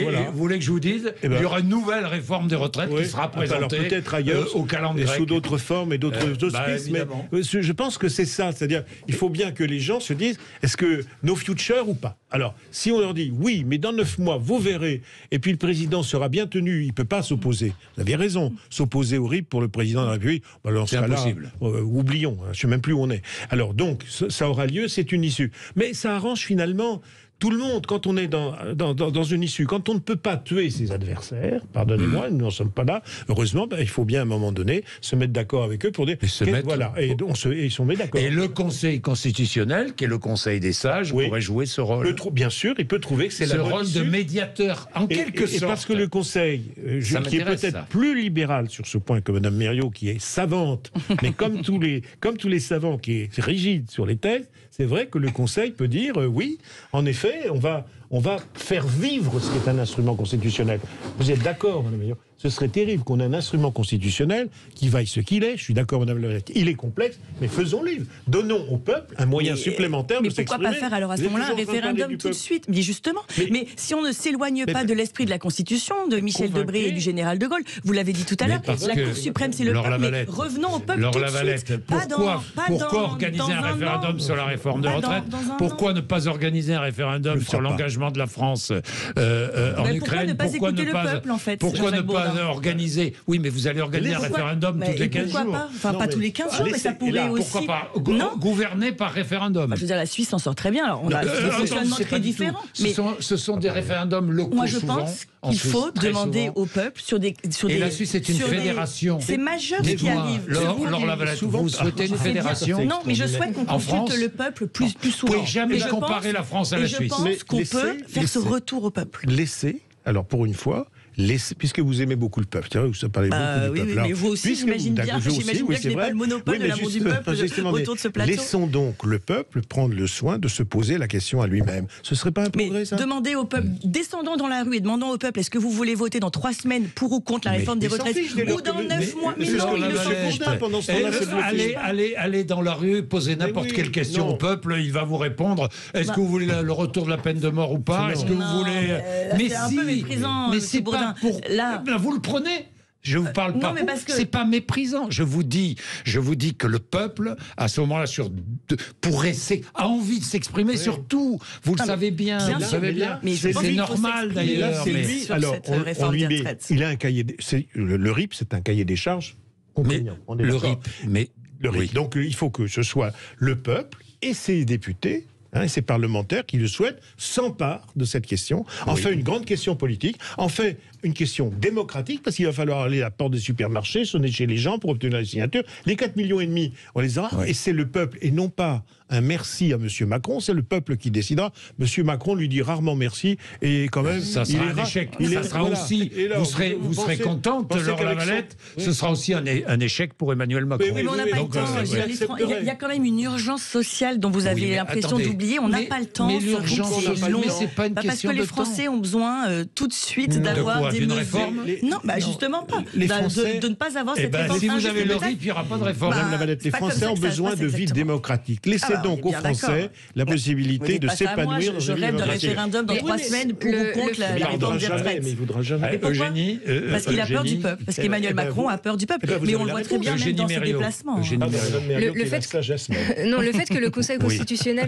voilà. Vous voulez que je vous dise, il y aura une nouvelle réforme des retraites qui sera présentée peut-être ailleurs, au calendrier et sous d'autres formes et d'autres auspices. Mais je pense que c'est ça, c'est-à-dire il faut bien que les gens se disent, est-ce que no future ou pas ? Alors, si on leur dit oui, mais dans 9 mois, vous verrez, et puis le président sera bien tenu, il ne peut pas s'opposer. Vous avez raison, s'opposer au RIP pour le président de la République, c'est impossible. Oublions, je ne sais même plus où on est. Alors donc, ça aura lieu, c'est une issue. Mais ça arrange finalement tout le monde, quand on est dans une issue, quand on ne peut pas tuer ses adversaires, pardonnez-moi, nous n'en sommes pas là, heureusement, il faut bien à un moment donné se mettre d'accord avec eux pour dire... Voilà, et ils sont mis d'accord. Et le Conseil constitutionnel, qui est le Conseil des sages, pourrait jouer ce rôle. Bien sûr, il peut trouver que c'est la bonne rôle issue. de médiateur, en quelque sorte. Et parce que le Conseil, qui est peut-être plus libéral sur ce point que Mme Mériot, qui est savante, mais comme tous les savants, qui est rigide sur les thèses, c'est vrai que le Conseil peut dire oui, en effet, on va faire vivre ce qui est un instrument constitutionnel. Vous êtes d'accord, Mme Mériot ? Ce serait terrible qu'on ait un instrument constitutionnel qui vaille ce qu'il est. Je suis d'accord, Mme Lavalette. Il est complexe, mais faisons-le. Donnons au peuple un moyen supplémentaire de s'exprimer. Mais pourquoi pas faire alors à ce moment-là un référendum tout de suite ? Mais justement, mais si on ne s'éloigne pas de l'esprit de la Constitution, de Michel Debré et du général de Gaulle, vous l'avez dit tout à l'heure, la Cour suprême c'est le peuple, mais revenons au peuple tout de suite. Pourquoi organiser un référendum sur la réforme de retraite ? Pourquoi ne pas organiser un référendum sur l'engagement de la France en Ukraine ? Pourquoi ne pas écouter le peuple, en fait ? Pourquoi ne pas organiser... Oui, mais vous allez organiser un référendum tous les 15 jours. Pourquoi pas ? Enfin, pas tous les 15 jours, mais ça pourrait aussi... Pourquoi pas gouverner par référendum ? Je veux dire, la Suisse s'en sort très bien. Alors, on a des fonctionnements très différents. Ce sont des référendums locaux. Moi, je pense qu'il faut demander au peuple sur des... Et la Suisse est une fédération. C'est majeur ce qui arrive. Laure Lavalette, vous souhaitez une fédération ? Non, mais je souhaite qu'on consulte le peuple plus souvent. Vous ne pouvez jamais comparer la France à la Suisse. Et je pense qu'on peut faire ce retour au peuple. Alors pour une fois, puisque vous aimez beaucoup le peuple, vous parlez beaucoup du peuple. Oui, mais vous aussi, j'imagine bien que je n'ai pas le monopole de l'amour du peuple autour de ce plateau. Laissons donc le peuple prendre le soin de se poser la question à lui-même. Ce ne serait pas un progrès, ça ? Demandez au peuple, descendons dans la rue et demandons au peuple, est-ce que vous voulez voter dans 3 semaines pour ou contre la réforme des retraites ou dans 9 mois ? Mais non, ils ne s'en fichent pas. Pendant ce temps-là, allez dans la rue, posez n'importe quelle question au peuple, il va vous répondre. Est-ce que vous voulez le retour de la peine de mort ou pas ? Est-ce que vous voulez... Mais c'est un peu méprisant, mais c'est pas là, vous le prenez. Je vous parle pas. C'est pas méprisant. Je vous dis que le peuple, à ce moment-là, a envie de s'exprimer sur tout. Vous le savez bien. Vous savez bien. Mais c'est normal d'ailleurs. Alors, on lui met. Il a un cahier. Le RIP, c'est un cahier des charges contraignant. Le RIP. Donc, il faut que ce soit le peuple et ses députés. Et ces parlementaires qui le souhaitent s'emparent de cette question, en fait une grande question politique, en fait une question démocratique, parce qu'il va falloir aller à la porte des supermarchés, sonner chez les gens pour obtenir les signatures. Les 4,5 millions, on les aura, et c'est le peuple, et non pas un merci à M. Macron, c'est le peuple qui décidera. M. Macron lui dit rarement merci, et quand même... Ça sera un échec. Ça sera aussi... Vous serez contente, Laure Lavalette, ce sera aussi un échec pour Emmanuel Macron. Mais on n'a pas le temps. Il y a quand même une urgence sociale dont vous avez l'impression d'oublier. On n'a pas le temps. Mais l'urgence sociale, c'est pas une question de temps. Parce que les Français ont besoin tout de suite d'avoir des réforme. Non, justement pas. De ne pas avoir cette réforme. Si vous avez le RIP, il n'y aura pas de réforme. Madame Lavalette, les Français ont besoin de vie démocratique. Laissez donc aux Français la possibilité de s'épanouir dans une vie démocratique. Je rêve d'un référendum dans 3 semaines pour ou contre la réforme des retraites. Mais il ne voudra jamais. Eugénie, parce qu'il a peur du peuple. Parce qu'Emmanuel Macron a peur du peuple. Mais on le voit très bien même dans ses déplacements. Le fait que le Conseil constitutionnel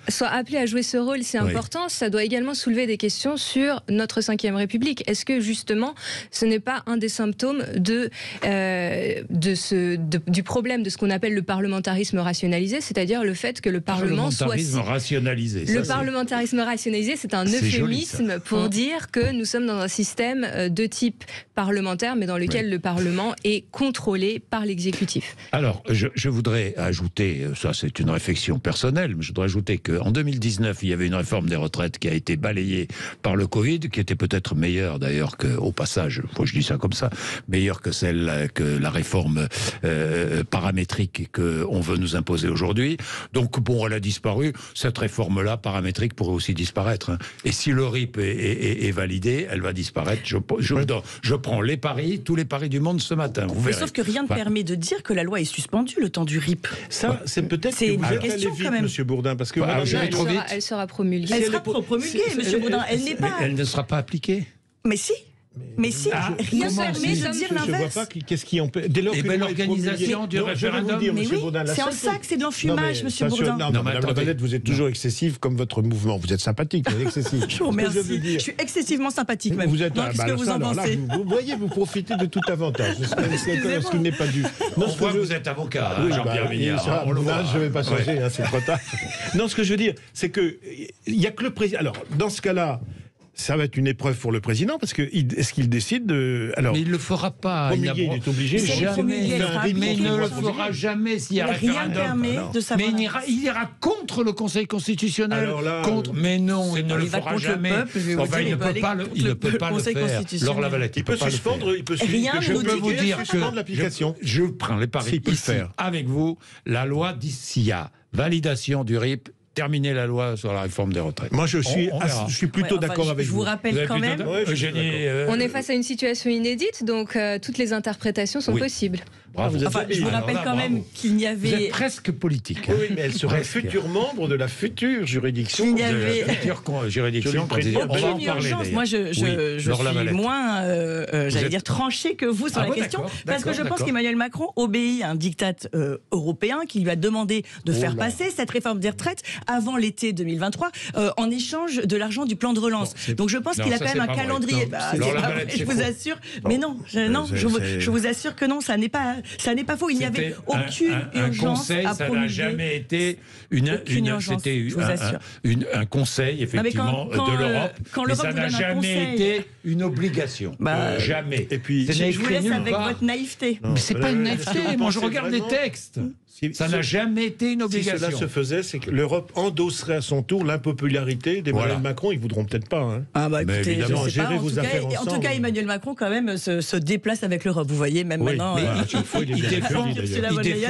soit appelé à jouer ce rôle, c'est important. Ça doit également soulever des questions sur notre 5e République. Est-ce que justement, ce n'est pas un des symptômes du problème de ce qu'on appelle le parlementarisme rationalisé, c'est-à-dire le fait que le Parlement soit... Le parlementarisme rationalisé, c'est un euphémisme pour dire que nous sommes dans un système de type parlementaire, mais dans lequel le Parlement est contrôlé par l'exécutif. Alors, je voudrais ajouter, ça c'est une réflexion personnelle, mais je voudrais ajouter qu'en 2019, il y avait une réforme des retraites qui a été balayée par le Covid, qui était peut-être meilleure d'ailleurs au passage, je dis ça comme ça, meilleure que la réforme paramétrique qu'on veut nous imposer aujourd'hui. Donc bon, elle a disparu. Cette réforme-là, paramétrique, pourrait aussi disparaître. Et si le RIP est validé, elle va disparaître. Je prends les paris, tous les paris du monde ce matin. Vous verrez. Sauf que rien ne permet de dire que la loi est suspendue le temps du RIP. Ça, c'est peut-être que vous êtes allé vite, M. Bourdin, parce que elle sera promulguée. Elle sera promulguée, M. Bourdin. Elle n'est pas. Elle ne sera pas appliquée. Mais si. Mais si, rien ne permet de dire l'inverse. Je ne vois pas qu'est-ce qui empêche. Dès lors que l'organisation du référendum. Mais oui, c'est en ça que c'est de l'enfumage, monsieur Bourdin. Non, Madame Lavalette, vous êtes toujours excessive comme votre mouvement. Vous êtes sympathique, mais excessive. Je vous remercie. Je suis excessivement sympathique, même. Vous êtes qu'est-ce que vous en pensez? Vous voyez, vous profitez de tout avantage. Ce qui n'est pas dû. On voit que vous êtes avocat, Jean-Pierre Vignard. Je ne vais pas changer, c'est trop tard. Non, ce que je veux dire, c'est qu'il n'y a que le président. Alors, dans ce cas-là, ça va être une épreuve pour le président, parce que est-ce qu'il décide de... Alors, mais il ne le fera pas. Il est obligé. Jamais. Mais il ne le fera jamais s'il y a référendum. Mais il ira contre le Conseil constitutionnel. Contre. Mais non, il ne le fera jamais. Enfin, il ne peut pas le faire. Laure Lavalette, il peut suspendre. Je peux vous dire que l'application. Je prends les paris ici avec vous. La loi s'il y a validation du RIP. Terminer la loi sur la réforme des retraites. Moi, je suis plutôt d'accord avec vous. Je vous rappelle quand même. On est face à une situation inédite, donc toutes les interprétations sont possibles. Bravo. Je vous rappelle quand même qu'il n'y avait. Vous êtes presque politique. Oui, mais elle serait futur membre de la future juridiction. Il y avait. Juridiction. On va en parler. Moi, je suis moins, j'allais dire, tranché que vous sur la question, parce que je pense qu'Emmanuel Macron obéit à un diktat européen qui lui a demandé de faire passer cette réforme des retraites avant l'été 2023 en échange de l'argent du plan de relance. Donc je pense qu'il a quand même un calendrier. Je vous assure. Mais non, je vous assure que non, ça n'est pas faux. Il n'y avait aucune urgence à promulguer. Ça n'a jamais été un conseil, effectivement, de l'Europe. Mais ça n'a jamais été une obligation. Jamais. Et puis, je vous laisse avec votre naïveté. Mais c'est pas une naïveté. Moi, je regarde les textes. Ça n'a jamais été une obligation. Si cela se faisait, c'est que l'Europe endosserait à son tour l'impopularité d'Emmanuel Macron. Ils ne voudront peut-être pas. Hein. Écoutez, évidemment, gérez vos affaires ensemble. En tout cas, Emmanuel Macron, quand même, se déplace avec l'Europe. Vous voyez, même maintenant. Il défend.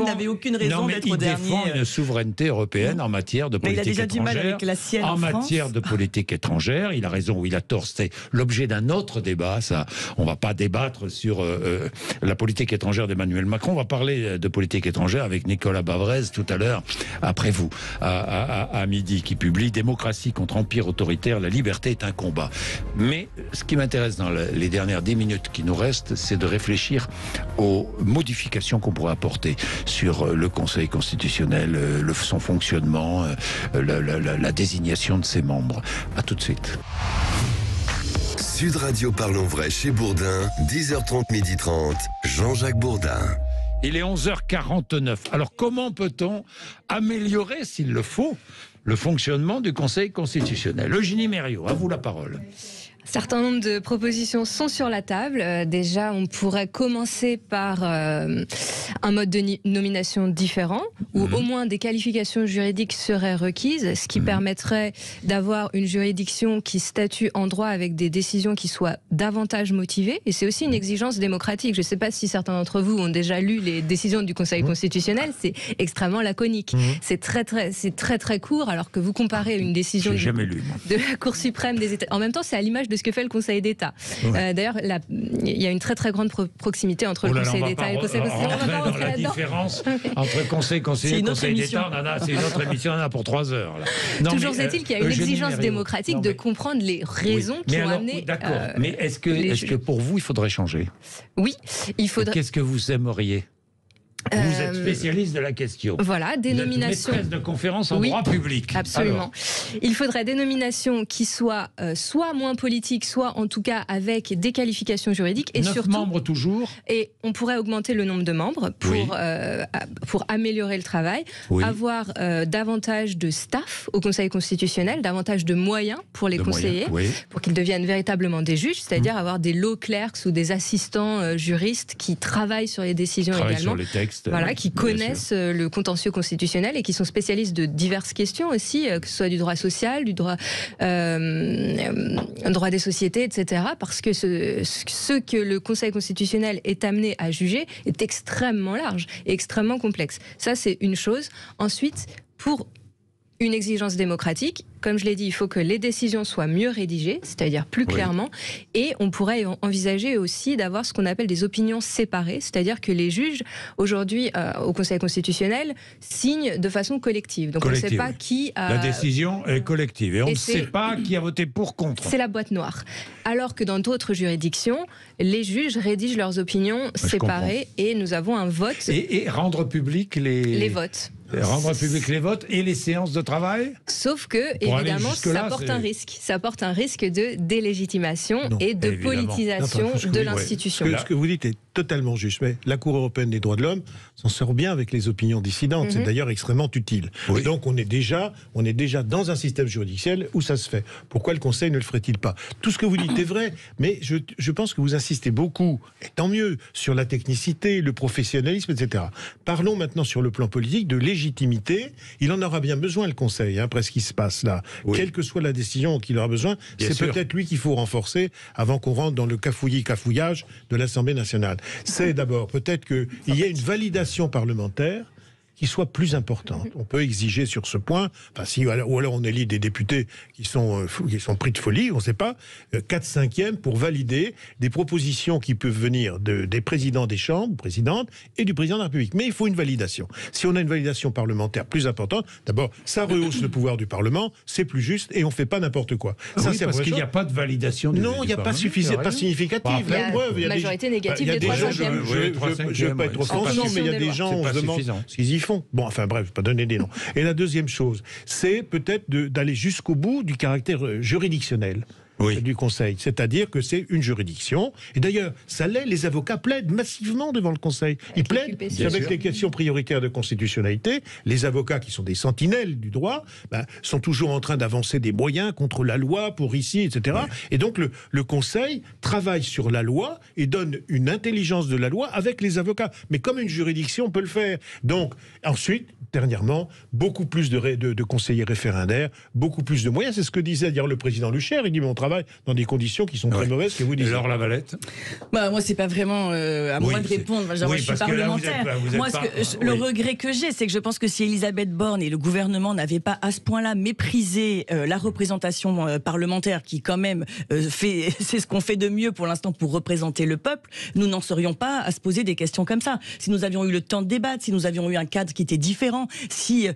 n'avait aucune raison d'être au dernier. Il défend une souveraineté européenne en matière de politique étrangère. Il a déjà du mal avec la sienne en matière de politique étrangère. Il a raison ou il a tort. C'est l'objet d'un autre débat. Ça, on ne va pas débattre sur la politique étrangère d'Emmanuel Macron. On va parler de politique étrangère avec Nicolas Bavrez tout à l'heure, après vous, à midi, qui publie « Démocratie contre empire autoritaire, la liberté est un combat ». Mais ce qui m'intéresse dans les dernières 10 minutes qui nous restent, c'est de réfléchir aux modifications qu'on pourrait apporter sur le Conseil constitutionnel, son fonctionnement, la désignation de ses membres. À tout de suite. Sud Radio Parlons Vrai chez Bourdin, 10h30, 12h30, Jean-Jacques Bourdin. Il est 11h49. Alors comment peut-on améliorer, s'il le faut, le fonctionnement du Conseil constitutionnel? Eugénie Mériot, à vous la parole. Un certain nombre de propositions sont sur la table. Déjà, on pourrait commencer par un mode de nomination différent, où au moins des qualifications juridiques seraient requises, ce qui permettrait d'avoir une juridiction qui statue en droit avec des décisions qui soient davantage motivées. Et c'est aussi une exigence démocratique. Je ne sais pas si certains d'entre vous ont déjà lu les décisions du Conseil constitutionnel. C'est extrêmement laconique. C'est très court, alors que vous comparez une décision de la Cour suprême des États. En même temps, c'est à l'image de ce que fait le Conseil d'État. D'ailleurs, il y a une très grande proximité entre le Conseil d'État et le Conseil constitutionnel. On va dans la différence entre Conseil constitutionnel et Conseil d'État. C'est une autre émission, on en a pour 3 heures. Là. Toujours est-il qu'il y a une exigence démocratique de comprendre les raisons qui ont amené... D'accord, mais est-ce que pour vous, il faudrait changer? Oui, il faudrait... Qu'est-ce que vous aimeriez? Vous êtes spécialiste de la question. Voilà, des nominations. Maîtresse de conférence en droit public. Absolument. Alors. Il faudrait des nominations qui soient soit moins politiques, soit en tout cas avec des qualifications juridiques. Et 9 surtout, membres toujours. Et on pourrait augmenter le nombre de membres pour améliorer le travail, avoir davantage de staff au Conseil constitutionnel, davantage de moyens pour les conseillers, pour qu'ils deviennent véritablement des juges, c'est-à-dire avoir des law clerks ou des assistants juristes qui travaillent sur les décisions également. Sur les textes. Qui connaissent le contentieux constitutionnel et qui sont spécialistes de diverses questions aussi, que ce soit du droit social, du droit, droit des sociétés, etc. Parce que ce que le Conseil constitutionnel est amené à juger est extrêmement large et extrêmement complexe. Ça, c'est une chose. Ensuite, pour une exigence démocratique. Comme je l'ai dit, il faut que les décisions soient mieux rédigées, c'est-à-dire plus clairement. Et on pourrait envisager aussi d'avoir ce qu'on appelle des opinions séparées, c'est-à-dire que les juges, aujourd'hui, au Conseil constitutionnel, signent de façon collective. Donc on ne sait pas qui a... La décision est collective et on ne sait pas qui a voté pour, contre. C'est la boîte noire. Alors que dans d'autres juridictions, les juges rédigent leurs opinions séparées et nous avons un vote. Et rendre public les votes. Rendre public les votes et les séances de travail. Sauf que, évidemment, ça porte un risque. Ça porte un risque de délégitimation et de politisation de l'institution. Ce que vous dites est totalement juste. Mais la Cour européenne des droits de l'homme s'en sort bien avec les opinions dissidentes. C'est d'ailleurs extrêmement utile. Et donc, on est déjà dans un système juridictionnel où ça se fait. Pourquoi le Conseil ne le ferait-il pas? Tout ce que vous dites est vrai, mais je pense que vous insistez beaucoup, et tant mieux, sur la technicité, le professionnalisme, etc. Parlons maintenant sur le plan politique de légitimité. Il en aura bien besoin, le Conseil, après ce qui se passe là. Quelle que soit la décision qu'il aura besoin, c'est peut-être lui qu'il faut renforcer avant qu'on rentre dans le cafouillage de l'Assemblée nationale. C'est d'abord peut-être qu'il y ait une validation parlementaire qui soit plus importante. On peut exiger sur ce point, ou alors on élit des députés qui sont pris de folie, on ne sait pas, 4/5 pour valider des propositions qui peuvent venir des présidents des chambres, présidentes, et du président de la République. Mais il faut une validation. Si on a une validation parlementaire plus importante, d'abord, ça rehausse le pouvoir du Parlement, c'est plus juste, et on ne fait pas n'importe quoi. Ça, c'est parce qu'il n'y a pas de validation du Non, il n'y a pas significative. Il y a une majorité négative des 3/5. Je ne veux pas être offensant, mais il y a des gens, on se demande ce qu'ils y font. Bon, enfin bref, je ne vais pas donner des noms. Et la deuxième chose, c'est peut-être d'aller jusqu'au bout du caractère juridictionnel du Conseil. C'est-à-dire que c'est une juridiction. Et d'ailleurs, ça l'est, les avocats plaident massivement devant le Conseil. Ils plaident avec les questions prioritaires de constitutionnalité. Les avocats, qui sont des sentinelles du droit, sont toujours en train d'avancer des moyens contre la loi pour ici, etc. Et donc, le Conseil travaille sur la loi et donne une intelligence de la loi avec les avocats. Mais comme une juridiction peut le faire. Donc, ensuite, dernièrement, beaucoup plus de conseillers référendaires, beaucoup plus de moyens. C'est ce que disait d'ailleurs le président Luchaire. Il dit, on travaille dans des conditions qui sont très mauvaises, que vous disiez. Et alors, Lavalette moi, c'est pas vraiment à moi de répondre. Moi, je suis parlementaire. Le regret que j'ai, c'est que je pense que si Elisabeth Borne et le gouvernement n'avaient pas à ce point-là méprisé la représentation parlementaire, qui quand même c'est ce qu'on fait de mieux pour l'instant pour représenter le peuple, nous n'en serions pas à se poser des questions comme ça. Si nous avions eu le temps de débattre, si nous avions eu un cadre qui était différent, si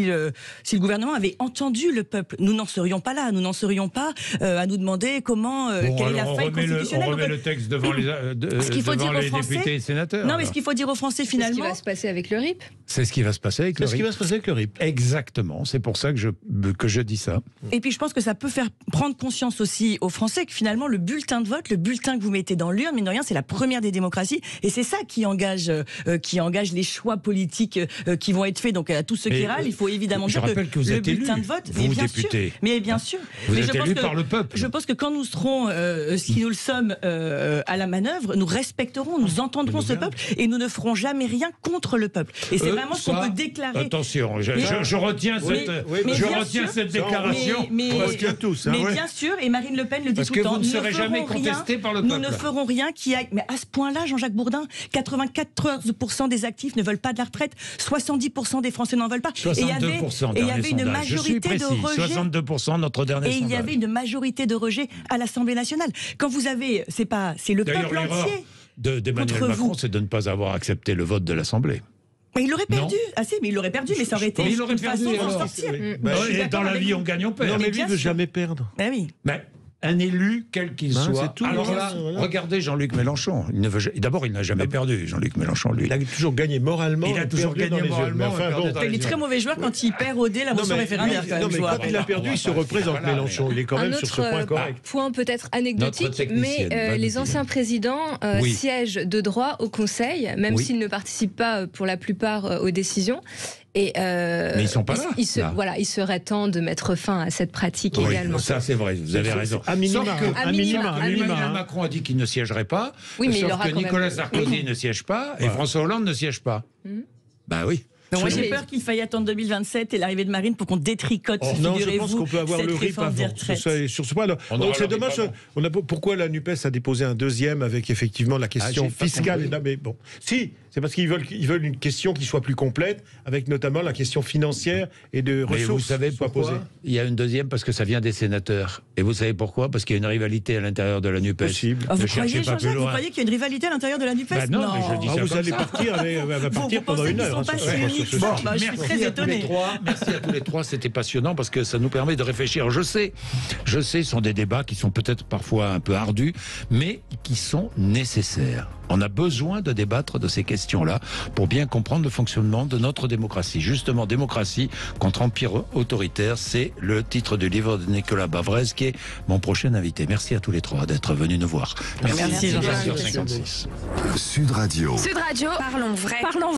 le gouvernement avait entendu le peuple, nous n'en serions pas là. Nous n'en serions pas à nous demander quelle est la faille constitutionnelle. On remet le texte devant les députés et sénateurs. Non, mais ce qu'il faut dire aux Français finalement... C'est ce qui va se passer avec le RIP. C'est ce qui va se passer avec le RIP. Exactement, c'est pour ça que je dis ça. Et puis je pense que ça peut faire prendre conscience aussi aux Français que finalement le bulletin de vote, le bulletin que vous mettez dans l'urne, mine de rien, c'est la première des démocraties. Et c'est ça qui engage les choix politiques qui vont être faits. Donc à tous ceux qui râlent, il faut évidemment dire que vous le êtes bulletin élu, de vote... vous, député. Mais bien sûr. Vous êtes élu par le peuple. Je pense que quand nous serons, si nous le sommes, à la manœuvre, nous respecterons, nous entendrons ce peuple et nous ne ferons jamais rien contre le peuple. Et c'est vraiment ce qu'on peut déclarer. Attention, je retiens cette déclaration. Mais bien sûr, et Marine Le Pen le dit parce tout le temps. Parce que vous ne serez jamais contesté par le peuple. Nous ne ferons rien qui aille... Mais à ce point-là, Jean-Jacques Bourdin, 94% des actifs ne veulent pas de la retraite, 70% des Français n'en veulent pas. 62%, et il y avait une majorité de rejet. 62% notre dernier sondage. Et il y avait une majorité de rejet à l'Assemblée nationale. Quand vous avez, c'est le peuple entier. D'Emmanuel Macron, c'est de ne pas avoir accepté le vote de l'Assemblée. Mais il l'aurait perdu. Mais il l'aurait perdu, mais ça aurait été une façon d'en sortir. Et dans la vie, on gagne, on perd. Non, mais lui ne veut jamais perdre. Oui. Un élu, quel qu'il soit. Tout, alors là, regardez Jean-Luc Mélenchon. D'abord, il n'a jamais perdu, Jean-Luc Mélenchon, lui. Il a toujours gagné moralement. Il a toujours gagné moralement. Il est très mauvais joueur quand il perd au dé la motion référendaire. Non, mais quand il a perdu, il se représente Mélenchon. Il est quand même sur ce point correct. Point peut-être anecdotique, mais les anciens présidents siègent de droit au Conseil, même s'ils ne participent pas pour la plupart aux décisions. Mais ils ne sont pas là. Il serait temps de mettre fin à cette pratique également. Ça, c'est vrai, vous avez raison. Emmanuel Macron a dit qu'il ne siégerait pas, sauf que Nicolas Sarkozy ne siège pas et François Hollande ne siège pas. Oui. Moi, j'ai peur qu'il faille attendre 2027 et l'arrivée de Marine pour qu'on détricote, non, je pense qu'on peut avoir le RIP avant. Sur ce point, c'est dommage. Pourquoi la NUPES a déposé un deuxième avec effectivement la question fiscale. Mais bon, si, C'est parce qu'ils veulent une question qui soit plus complète, avec notamment la question financière et de ressources. Mais vous savez qui soient pourquoi posées. Il y a une deuxième, parce que ça vient des sénateurs. Et vous savez pourquoi? Parce qu'il y a une rivalité à l'intérieur de la NUPES. Possible. Vous cherchez croyez, pas plus Jean-Jacques, vous loin. croyez qu'il y a une rivalité à l'intérieur de la NUPES? Bah non, mais je dis ça Vous comme allez ça. partir, elle va partir Vous pendant pensez une qu'ils heure. sont pas sur ce si sujet. riches? Je suis très étonnée. Merci à tous les trois, c'était passionnant parce que ça nous permet de réfléchir. Je sais, ce sont des débats qui sont peut-être parfois un peu ardus, mais qui sont nécessaires. On a besoin de débattre de ces questions-là pour bien comprendre le fonctionnement de notre démocratie. Justement, démocratie contre empire autoritaire, c'est le titre du livre de Nicolas Bavrez, qui est mon prochain invité. Merci à tous les trois d'être venus nous voir. Merci, Jean-Jacques. Sur 56. Sud Radio. Sud Radio, parlons vrai.